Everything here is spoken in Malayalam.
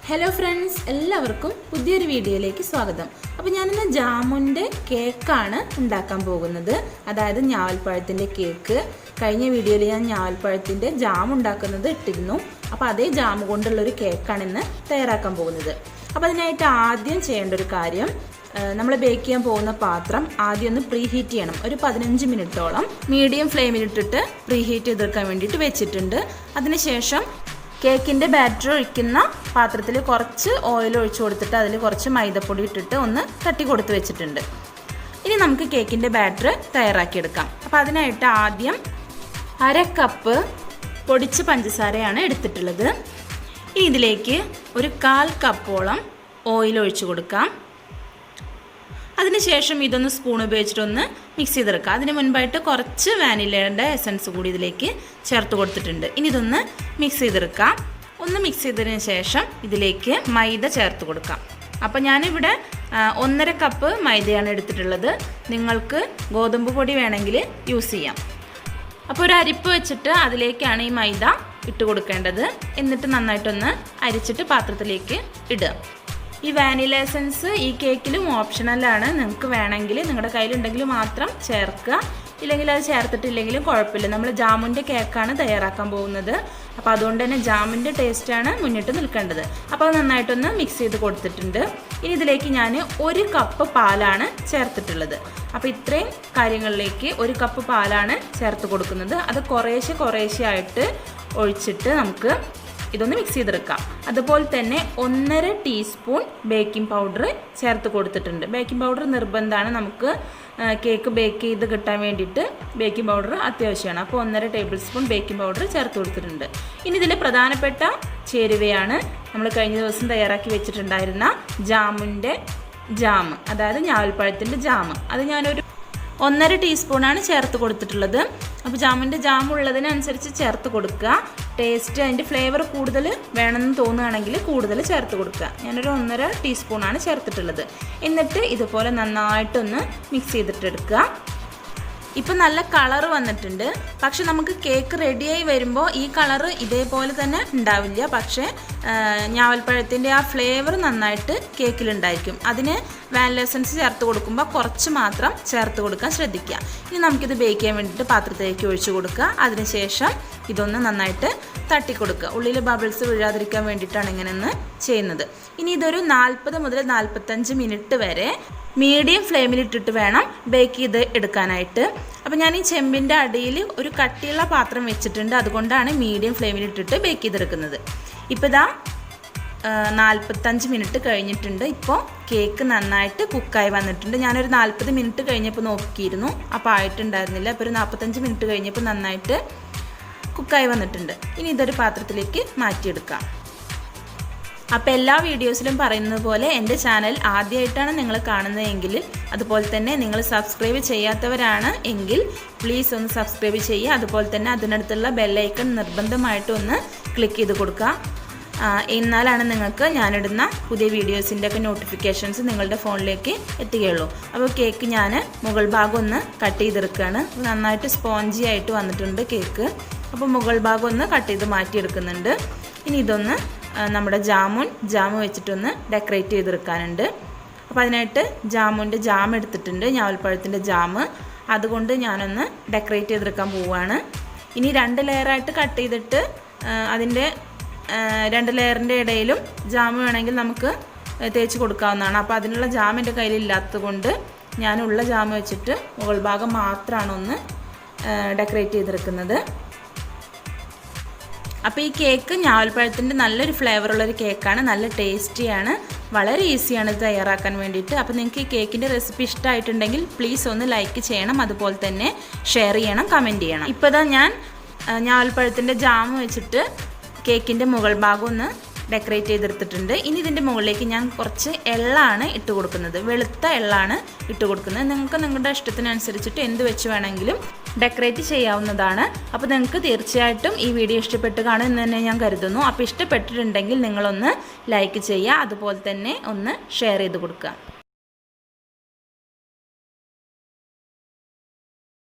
ഹലോ ഫ്രണ്ട്സ്, എല്ലാവർക്കും പുതിയൊരു വീഡിയോയിലേക്ക് സ്വാഗതം. അപ്പോൾ ഞാനിന്ന് ജാമുൻ്റെ കേക്കാണ് ഉണ്ടാക്കാൻ പോകുന്നത്. അതായത് ഞാവൽപ്പഴത്തിൻ്റെ കേക്ക്. കഴിഞ്ഞ വീഡിയോയിൽ ഞാൻ ഞാവൽപ്പഴത്തിൻ്റെ ജാം ഉണ്ടാക്കുന്നത് ഇട്ടിരുന്നു. അപ്പോൾ അതേ ജാം കൊണ്ടുള്ളൊരു കേക്കാണ് ഇന്ന് തയ്യാറാക്കാൻ പോകുന്നത്. അപ്പോൾ അതിനായിട്ട് ആദ്യം ചെയ്യേണ്ട ഒരു കാര്യം, നമ്മൾ ബേക്ക് ചെയ്യാൻ പോകുന്ന പാത്രം ആദ്യം ഒന്ന് പ്രീ ഹീറ്റ് ചെയ്യണം. ഒരു 15 മിനിറ്റോളം മീഡിയം ഫ്ലെയിമിലിട്ടിട്ട് പ്രീ ഹീറ്റ് ചെയ്തെടുക്കാൻ വേണ്ടിയിട്ട് വെച്ചിട്ടുണ്ട്. അതിനുശേഷം കേക്കിൻ്റെ ബാറ്റർ ഒഴിക്കുന്ന പാത്രത്തിൽ കുറച്ച് ഓയിൽ ഒഴിച്ചു കൊടുത്തിട്ട് അതിൽ കുറച്ച് മൈദപ്പൊടി ഇട്ടിട്ട് ഒന്ന് തട്ടി കൊടുത്ത് വെച്ചിട്ടുണ്ട്. ഇനി നമുക്ക് കേക്കിൻ്റെ ബാറ്റർ തയ്യാറാക്കിയെടുക്കാം. അപ്പോൾ അതിനായിട്ട് ആദ്യം 1/2 കപ്പ് പൊടിച്ച പഞ്ചസാരയാണ് എടുത്തിട്ടുള്ളത്. ഇനി ഇതിലേക്ക് ഒരു 1/4 കപ്പോളം ഓയിൽ ഒഴിച്ചു കൊടുക്കാം. അതിനുശേഷം ഇതൊന്ന് സ്പൂൺ ഉപയോഗിച്ചിട്ടൊന്ന് മിക്സ് ചെയ്തെടുക്കുക. അതിന് മുൻപായിട്ട് കുറച്ച് വാനിലയുടെ എസൻസ് കൂടി ഇതിലേക്ക് ചേർത്ത് കൊടുത്തിട്ടുണ്ട്. ഇനി ഇതൊന്ന് മിക്സ് ചെയ്തെടുക്കാം. ഒന്ന് മിക്സ് ചെയ്തതിന് ശേഷം ഇതിലേക്ക് മൈദ ചേർത്ത് കൊടുക്കാം. അപ്പോൾ ഞാനിവിടെ 1.5 കപ്പ് മൈദയാണ് എടുത്തിട്ടുള്ളത്. നിങ്ങൾക്ക് ഗോതമ്പ് പൊടി വേണമെങ്കിൽ യൂസ് ചെയ്യാം. അപ്പോൾ ഒരു അരിപ്പ് വെച്ചിട്ട് അതിലേക്കാണ് ഈ മൈദ ഇട്ട് കൊടുക്കേണ്ടത്. എന്നിട്ട് നന്നായിട്ടൊന്ന് അരിച്ചിട്ട് പാത്രത്തിലേക്ക് ഇടുക. ഈ വാനില എസൻസ് ഈ കേക്കിലും ഓപ്ഷണലാണ്. നിങ്ങൾക്ക് വേണമെങ്കിൽ നിങ്ങളുടെ കയ്യിലുണ്ടെങ്കിൽ മാത്രം ചേർക്കുക, ഇല്ലെങ്കിൽ അത് ചേർത്തിട്ടില്ലെങ്കിലും കുഴപ്പമില്ല. നമ്മൾ ജാമുൻ്റെ കേക്കാണ് തയ്യാറാക്കാൻ പോകുന്നത്. അപ്പോൾ അതുകൊണ്ട് തന്നെ ജാമിൻ്റെ ടേസ്റ്റാണ് മുന്നിട്ട് നിൽക്കേണ്ടത്. അപ്പോൾ അത് നന്നായിട്ടൊന്ന് മിക്സ് ചെയ്ത് കൊടുത്തിട്ടുണ്ട്. ഇനി ഇതിലേക്ക് ഞാൻ 1 കപ്പ് പാലാണ് ചേർത്തിട്ടുള്ളത്. അപ്പോൾ ഇത്രയും കാര്യങ്ങളിലേക്ക് 1 കപ്പ് പാലാണ് ചേർത്ത് കൊടുക്കുന്നത്. അത് കുറേശ്ശെ ആയിട്ട് ഒഴിച്ചിട്ട് നമുക്ക് ഇതൊന്ന് മിക്സ് ചെയ്തെടുക്കാം. അതുപോലെ തന്നെ 1.5 ടീസ്പൂൺ ബേക്കിംഗ് പൗഡർ ചേർത്ത് കൊടുത്തിട്ടുണ്ട്. ബേക്കിംഗ് പൗഡർ നിർബന്ധമാണ്. നമുക്ക് കേക്ക് ബേക്ക് ചെയ്ത് കിട്ടാൻ വേണ്ടിയിട്ട് ബേക്കിംഗ് പൗഡർ അത്യാവശ്യമാണ്. അപ്പോൾ 1.5 ടേബിൾ സ്പൂൺ ബേക്കിംഗ് പൗഡർ ചേർത്ത് കൊടുത്തിട്ടുണ്ട്. ഇനി ഇതിൽ പ്രധാനപ്പെട്ട ചേരുവയാണ് നമ്മൾ കഴിഞ്ഞ ദിവസം തയ്യാറാക്കി വെച്ചിട്ടുണ്ടായിരുന്ന ജാമുൻ്റെ ജാം, അതായത് ഞാവൽപ്പഴത്തിൻ്റെ ജാം. അത് ഞാനൊരു 1.5 ടീസ്പൂണാണ് ചേർത്ത് കൊടുത്തിട്ടുള്ളത്. അപ്പോൾ ജാമിൻ്റെ ജാം ഉള്ളതിനനുസരിച്ച് ചേർത്ത് കൊടുക്കുക. ടേസ്റ്റ് അതിൻ്റെ ഫ്ലേവർ കൂടുതൽ വേണമെന്ന് തോന്നുകയാണെങ്കിൽ കൂടുതൽ ചേർത്ത് കൊടുക്കുക. ഞാനൊരു 1.5 ടീസ്പൂണാണ് ചേർത്തിട്ടുള്ളത്. എന്നിട്ട് ഇതുപോലെ നന്നായിട്ടൊന്ന് മിക്സ് ചെയ്തിട്ടെടുക്കുക. ഇപ്പം നല്ല കളർ വന്നിട്ടുണ്ട്. പക്ഷെ നമുക്ക് കേക്ക് റെഡിയായി വരുമ്പോൾ ഈ കളറ് ഇതേപോലെ തന്നെ ഉണ്ടാവില്ല. പക്ഷേ ഞാവൽപ്പഴത്തിൻ്റെ ആ ഫ്ലേവർ നന്നായിട്ട് കേക്കിലുണ്ടായിരിക്കും. അതിന് വാനില എസൻസ് ചേർത്ത് കൊടുക്കുമ്പോൾ കുറച്ച് മാത്രം ചേർത്ത് കൊടുക്കാൻ ശ്രദ്ധിക്കുക. ഇനി നമുക്കിത് ബേക്ക് ചെയ്യാൻ വേണ്ടിയിട്ട് പാത്രത്തിലേക്ക് ഒഴിച്ചു കൊടുക്കുക. അതിനുശേഷം ഇതൊന്ന് നന്നായിട്ട് തട്ടിക്കൊടുക്കുക. ഉള്ളിൽ ബബിൾസ് വീഴാതിരിക്കാൻ വേണ്ടിയിട്ടാണ് ഇങ്ങനെയൊന്ന് ചെയ്യുന്നത്. ഇനി ഇതൊരു 40 മുതൽ 45 മിനിറ്റ് വരെ മീഡിയം ഫ്ലെയിമിലിട്ടിട്ട് വേണം ബേക്ക് ചെയ്ത് എടുക്കാനായിട്ട്. അപ്പോൾ ഞാൻ ഈ ചെമ്പിൻ്റെ അടിയിൽ ഒരു കട്ടിയുള്ള പാത്രം വെച്ചിട്ടുണ്ട്. അതുകൊണ്ടാണ് മീഡിയം ഫ്ലെയിമിലിട്ടിട്ട് ബേക്ക് ചെയ്തെടുക്കുന്നത്. ഇപ്പോൾ ഇതാ 45 മിനിറ്റ് കഴിഞ്ഞിട്ടുണ്ട്. ഇപ്പോൾ കേക്ക് നന്നായിട്ട് കുക്കായി വന്നിട്ടുണ്ട്. ഞാനൊരു 40 മിനിറ്റ് കഴിഞ്ഞപ്പോൾ നോക്കിയിരുന്നു, അപ്പോൾ ആയിട്ടുണ്ടായിരുന്നില്ല. അപ്പോൾ ഒരു 45 മിനിറ്റ് കഴിഞ്ഞപ്പോൾ നന്നായിട്ട് കുക്കായി വന്നിട്ടുണ്ട്. ഇനി ഇതൊരു പാത്രത്തിലേക്ക് മാറ്റിയെടുക്കാം. അപ്പോൾ എല്ലാ വീഡിയോസിലും പറയുന്നത് പോലെ എൻ്റെ ചാനൽ ആദ്യമായിട്ടാണ് നിങ്ങൾ കാണുന്നതെങ്കിൽ, അതുപോലെ തന്നെ നിങ്ങൾ സബ്സ്ക്രൈബ് ചെയ്യാത്തവരാണ് എങ്കിൽ പ്ലീസ് ഒന്ന് സബ്സ്ക്രൈബ് ചെയ്യുക. അതുപോലെ തന്നെ അതിനടുത്തുള്ള ബെല്ലൈക്കൺ നിർബന്ധമായിട്ട് ഒന്ന് ക്ലിക്ക് ചെയ്ത് കൊടുക്കുക. എന്നാലാണ് നിങ്ങൾക്ക് ഞാനിടുന്ന പുതിയ വീഡിയോസിൻ്റെ ഒക്കെ നോട്ടിഫിക്കേഷൻസ് നിങ്ങളുടെ ഫോണിലേക്ക് എത്തുകയുള്ളൂ. അപ്പോൾ കേക്ക് ഞാൻ മുകൾ ഭാഗം ഒന്ന് കട്ട് ചെയ്തെടുക്കുകയാണ്. നന്നായിട്ട് സ്പോഞ്ചി ആയിട്ട് വന്നിട്ടുണ്ട് കേക്ക്. അപ്പോൾ മുകൾ ഭാഗം ഒന്ന് കട്ട് ചെയ്ത് മാറ്റിയെടുക്കുന്നുണ്ട്. ഇനി ഇതൊന്ന് നമ്മുടെ ജാമു വെച്ചിട്ടൊന്ന് ഡെക്കറേറ്റ് ചെയ്തെടുക്കാനുണ്ട്. അപ്പോൾ അതിനായിട്ട് ജാമുൻ്റെ ജാം എടുത്തിട്ടുണ്ട്, ഞാവൽപ്പഴത്തിൻ്റെ ജാം. അതുകൊണ്ട് ഞാനൊന്ന് ഡെക്കറേറ്റ് ചെയ്തെടുക്കാൻ പോവുകയാണ്. ഇനി 2 ലെയറായിട്ട് കട്ട് ചെയ്തിട്ട് അതിൻ്റെ 2 ലെയറിൻ്റെ ഇടയിലും ജാം വേണമെങ്കിൽ നമുക്ക് തേച്ച് കൊടുക്കാവുന്നതാണ്. അപ്പോൾ അതിനുള്ള ജാം എൻ്റെ കയ്യിലില്ലാത്തത് കൊണ്ട് ഞാനുള്ള ജാം വെച്ചിട്ട് മുകൾ ഭാഗം മാത്രമാണ് ഒന്ന് ഡെക്കറേറ്റ് ചെയ്തെടുക്കുന്നത്. അപ്പോൾ ഈ കേക്ക് ഞാവൽപ്പഴത്തിൻ്റെ നല്ലൊരു ഫ്ലേവറുള്ളൊരു കേക്കാണ്. നല്ല ടേസ്റ്റിയാണ്. വളരെ ഈസിയാണ് ഇത് തയ്യാറാക്കാൻ വേണ്ടിയിട്ട്. അപ്പോൾ നിങ്ങൾക്ക് ഈ കേക്കിൻ്റെ റെസിപ്പി ഇഷ്ടമായിട്ടുണ്ടെങ്കിൽ പ്ലീസ് ഒന്ന് ലൈക്ക് ചെയ്യണം. അതുപോലെ തന്നെ ഷെയർ ചെയ്യണം, കമൻറ്റ് ചെയ്യണം. ഇപ്പോൾ ഇതാ ഞാൻ ഞാവൽപ്പഴത്തിൻ്റെ ജാം വെച്ചിട്ട് കേക്കിൻ്റെ മുകൾ ഭാഗം ഒന്ന് ഡെക്കറേറ്റ് ചെയ്തെടുത്തിട്ടുണ്ട്. ഇനി ഇതിൻ്റെ മുകളിലേക്ക് ഞാൻ കുറച്ച് എള്ളാണ് ഇട്ട് കൊടുക്കുന്നത്. വെളുത്ത എള്ളാണ് ഇട്ട് കൊടുക്കുന്നത്. നിങ്ങൾക്ക് നിങ്ങളുടെ ഇഷ്ടത്തിനനുസരിച്ചിട്ട് എന്ത് വെച്ച് വേണമെങ്കിലും ഡെക്കറേറ്റ് ചെയ്യാവുന്നതാണ്. അപ്പോൾ നിങ്ങൾക്ക് തീർച്ചയായിട്ടും ഈ വീഡിയോ ഇഷ്ടപ്പെട്ട് കാണുമെന്ന് തന്നെ ഞാൻ കരുതുന്നു. അപ്പോൾ ഇഷ്ടപ്പെട്ടിട്ടുണ്ടെങ്കിൽ നിങ്ങളൊന്ന് ലൈക്ക് ചെയ്യുക, അതുപോലെ തന്നെ ഒന്ന് ഷെയർ ചെയ്ത് കൊടുക്കുക.